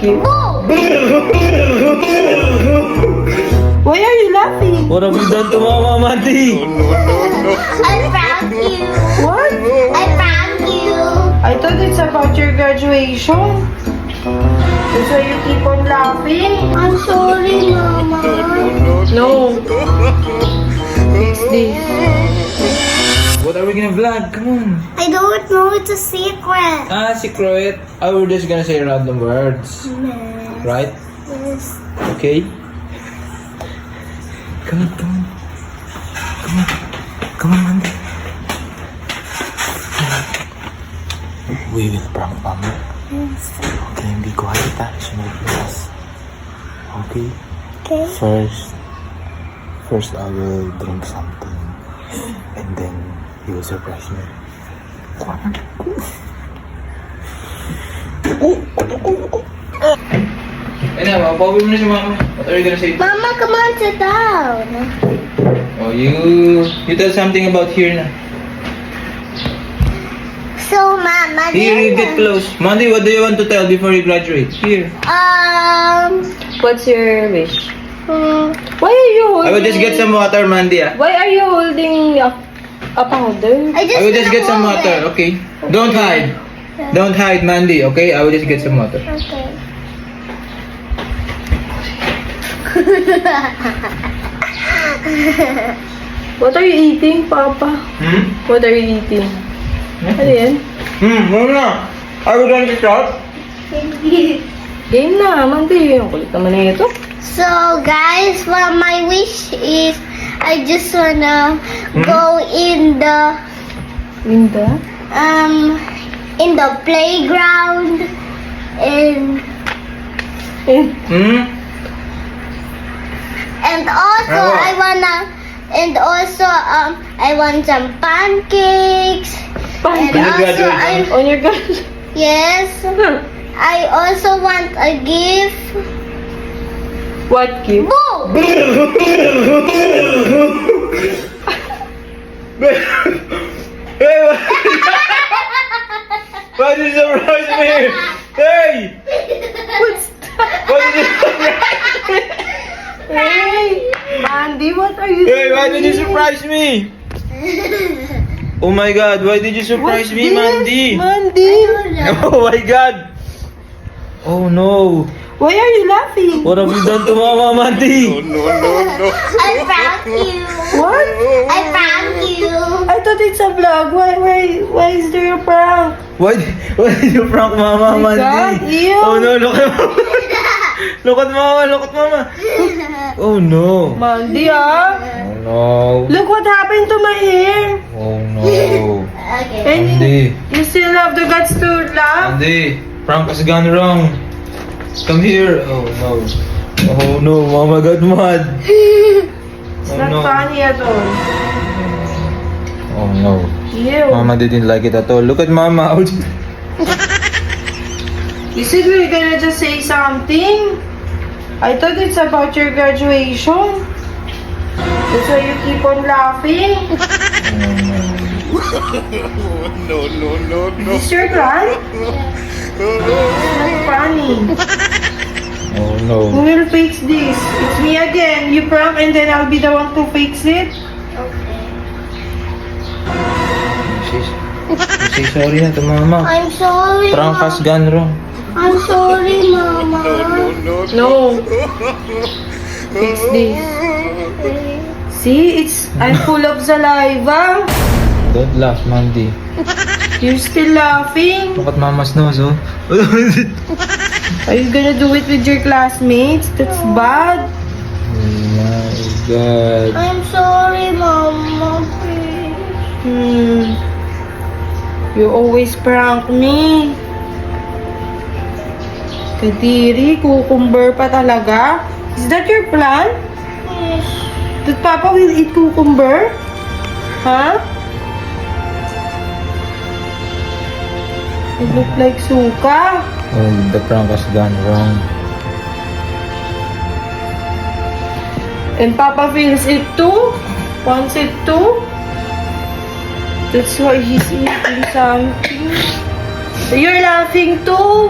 you? Why are you laughing? What have you done to Mama, Mandy? I prank you. What? I prank you. I thought it's about your graduation. That's why you keep on laughing. I'm sorry, Mama. No. Fix this. What are we gonna vlog? Come on. I don't know. It's a secret. Secret. We're just gonna say random words. Yes. Right? Yes. Okay? Come on, come on. Come on. Come on, Mandy. We will prank Mama. Yes. Okay, hindi ko halita. Sunod bukas. Okay? Okay. First I will drink something. And then he will surprise me. Pauwi mo na si Mama. What are you gonna say? Mama, come on, sit down. Oh, you tell something about here na. So, Mama, Here, you get close. Mandy, what do you want to tell before you graduate? Here. What's your wish? Hmm, Why are you I holding... will just get some water, Mandy. Why are you holding a powder? I I will just get some wanna water, hold okay? Don't hide. Don't hide, Mandy, okay? I will just get some water. it. Okay. What are you eating, Papa? What are you eating? Ano yan? Mama. Are we going to start? Game na, Mandy. Ang kulit naman na ito. So, guys, well, my wish is I just wanna go in the Linda? in the playground and also I want some pancakes. And Pancakes? also I On your gun. yes, I also want a gift. What gift? Boo! Hey, why did you surprise me? Hey! What's that? Why did you surprise me? Hey! Mandy, what are you Hey, why doing? did you surprise me? Oh my God, why did you surprise What's me, this? Mandy? Mandy! Oh my God! Oh no! Why are you laughing? What have you done to Mama, Mandy? I prank you. What? I prank you. I thought it's a vlog. Why is there a prank? Why did you prank Mama, Oh my Mandy? God, ew. Oh no, look at Mama! Look at Mama, look at Mama! Oh no! Mandy, ah. Oh no! Look what happened to my hair. Oh no! Okay. And Mandy! you still have the guts to laugh? Mandy! Prank has gone wrong! Come here! Oh no! Oh no! Mama got mad! It's Oh not no! funny at all. Oh no! Ew. Mama didn't like it at all. Look at Mama! You said we were gonna just say something. I thought it's about your graduation. That's why you keep on laughing. Is this your plan? It's not funny. Oh no! Who will fix this? It's me again. You prank and then I'll be the one to fix it. Say sorry na to Mama. I'm sorry. Prank has gone wrong. I'm sorry, Mama. No. Fix this. See, I'm full of saliva. Don't laugh, Mandy. You're still laughing. Look at Mama's nose, oh. Are you gonna do it with your classmates? That's bad. Oh my God. I'm sorry, Mama. Please. You always prank me. Kadiri, cucumber pa talaga? Is that your plan? Yes. That Papa will eat cucumber? Huh? It look like suka. Oh, the prank has gone wrong. And Papa feels it too? Wants it too? That's why he's eating something. You're laughing too?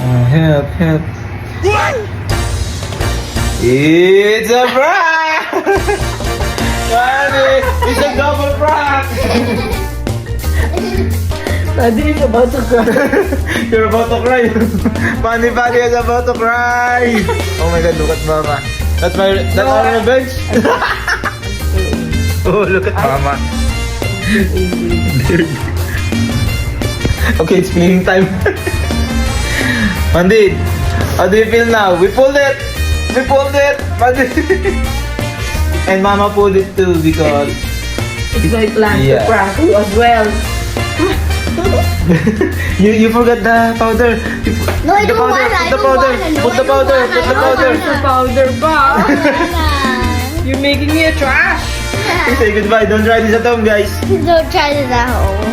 Help, help. It's a prank! Daddy, it's a double prank! Daddy is about to cry. You're about to cry. Funny Buddy is about to cry. Oh my God, look at Mama. That's our revenge. Oh, look at Mama. Okay, it's cleaning time. Pandit, how do you feel now? We pulled it. We pulled it. Pandit. And Mama pulled it too because So I planned to Yeah. prank you as well. you forgot the powder. No, I don't want it. I Put the don't powder. want it. No, Put the I don't powder. want it. Put the I don't powder. want The powder ba? it. You're making me a trash. Say goodbye. Don't try this at home, guys. Don't try this at home.